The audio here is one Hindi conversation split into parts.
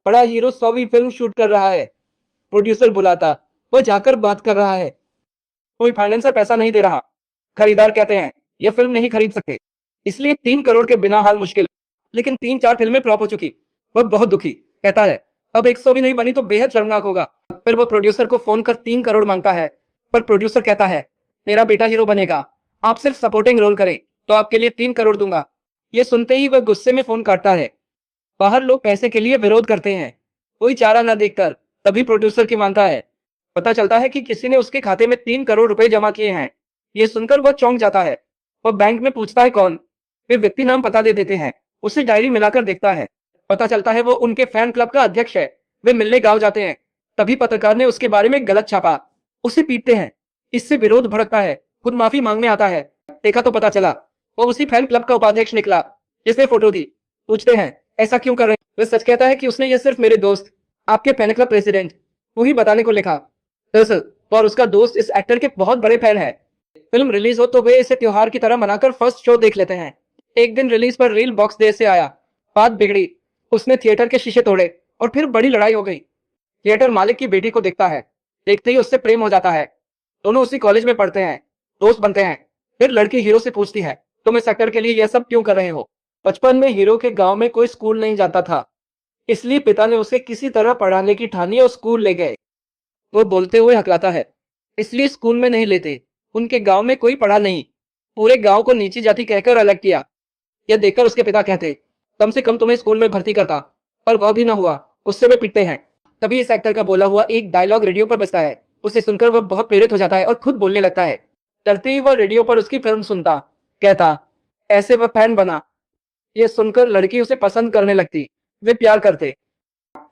बड़ा हीरो 100वीं फिल्म शूट कर रहा है। प्रोड्यूसर बुलाता, वो जाकर बात कर रहा है। कोई फाइनेंसर पैसा नहीं दे रहा। खरीदार कहते हैं ये फिल्म नहीं खरीद सकते, इसलिए 3 करोड़ के बिना हाल मुश्किल। लेकिन 3-4 फिल्में फ्लॉप हो चुकी। वह बहुत दुखी, कहता है अब 100 भी नहीं बनी तो बेहद शर्मनाक होगा। फिर वो प्रोड्यूसर को फोन कर 3 करोड़ मांगता है, पर प्रोड्यूसर कहता है मेरा बेटा हीरो बनेगा, आप सिर्फ सपोर्टिंग रोल करें तो आपके लिए 3 करोड़ दूंगा। ये सुनते ही वह गुस्से में फोन काटता है। बाहर लोग पैसे के लिए विरोध करते हैं, कोई चारा न देखकर तभी प्रोड्यूसर की मानता है। पता चलता है कि किसी ने उसके खाते में 3 करोड़ रुपए जमा किए हैं। ये सुनकर वह चौंक जाता है। वह बैंक में पूछता है कौन। वे व्यक्ति नाम पता दे देते हैं। उसे डायरी मिलाकर देखता है। पता चलता है वो उनके फैन क्लब का अध्यक्ष है। वे मिलने गांव जाते हैं, तभी पत्रकार ने उसके बारे में गलत छापा। उसे पीटते हैं। इससे विरोध भड़कता है, खुद माफी मांगने आता है। देखा तो पता चला वो उसी फैन क्लब का उपाध्यक्ष निकला जिसने फोटो दी। पूछते हैं ऐसा क्यों कर रहे हैं। वह सच कहता है कि उसने ये सिर्फ मेरे दोस्त, आपके फैन क्लब प्रेसिडेंट वही बताने को लिखा। दरअसल और उसका दोस्त इस एक्टर के बहुत बड़े फैन है। फिल्म रिलीज हो तो वे इसे त्योहार की तरह मनाकर फर्स्ट शो देख लेते हैं। एक दिन रिलीज पर रील बॉक्स देर से आया। बात बिगड़ी, उसने थिएटर के शीशे तोड़े और फिर बड़ी लड़ाई हो गई। थिएटर मालिक की बेटी को देखता है, देखते ही उससे प्रेम हो जाता है। दोनों उसी कॉलेज में पढ़ते हैं, दोस्त बनते हैं। फिर लड़की हीरो से पूछती है तुम इस एक्टर के लिए यह सब क्यों कर रहे हो। बचपन में हीरो के गांव में कोई स्कूल नहीं जाता था, इसलिए पिता ने उसे किसी तरह पढ़ाने की ठानी और स्कूल ले गए। वो बोलते हुए हकलाता है इसलिए स्कूल में नहीं लेते, उनके गांव में कोई पढ़ा नहीं, पूरे गांव को नीची जाति कहकर अलग किया। यह देखकर उसके पिता कहते कम से कम तुम्हें स्कूल में भर्ती करता, पर वह भी ना हुआ। उससे वे पिटते हैं। तभी इस एक्टर का बोला हुआ एक डायलॉग रेडियो पर बजता है। उसे सुनकर वह बहुत प्रेरित हो जाता है और खुद बोलने लगता है। डरते ही वह रेडियो पर उसकी फिल्म सुनता, कहता ऐसे वह फैन बना। ये सुनकर लड़की उसे पसंद करने लगती, वे प्यार करते।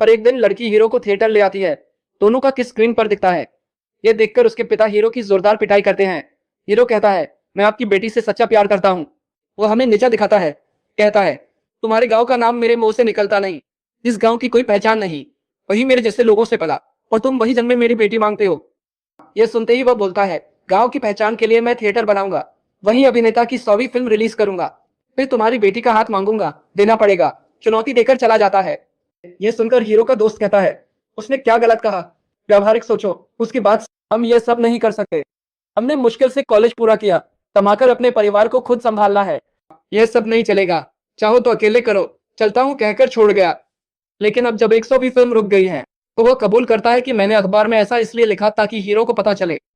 पर एक दिन लड़की हीरो को थिएटर ले आती है। दोनों का किस स्क्रीन पर दिखता है। यह देखकर उसके पिता हीरो की जोरदार पिटाई करते हैं। हीरो कहता है मैं आपकी बेटी से सच्चा प्यार करता हूँ। वो हमें नीचा दिखाता है, कहता है तुम्हारे गांव का नाम मेरे मुंह से निकलता नहीं, इस गांव की कोई पहचान नहीं, वही मेरे जैसे लोगों से पला, और तुम वही जन्म में मेरी बेटी मांगते हो। यह सुनते ही वह बोलता है गांव की पहचान के लिए मैं थिएटर बनाऊंगा, वही अभिनेता की 100वीं फिल्म रिलीज करूंगा, फिर तुम्हारी बेटी का हाथ मांगूंगा, देना पड़ेगा। चुनौती देकर चला जाता है। यह सुनकर हीरो का दोस्त कहता है उसने क्या गलत कहा, व्यवहारिक सोचो। उसकी बात से, हम ये सब नहीं कर सकते, हमने मुश्किल से कॉलेज पूरा किया, कमाकर अपने परिवार को खुद संभालना है। यह सब नहीं चलेगा, चाहो तो अकेले करो, चलता हूँ कहकर छोड़ गया। लेकिन अब जब 100वीं फिल्म रुक गई है तो वह कबूल करता है कि मैंने अखबार में ऐसा इसलिए लिखा ताकि हीरो को पता चले।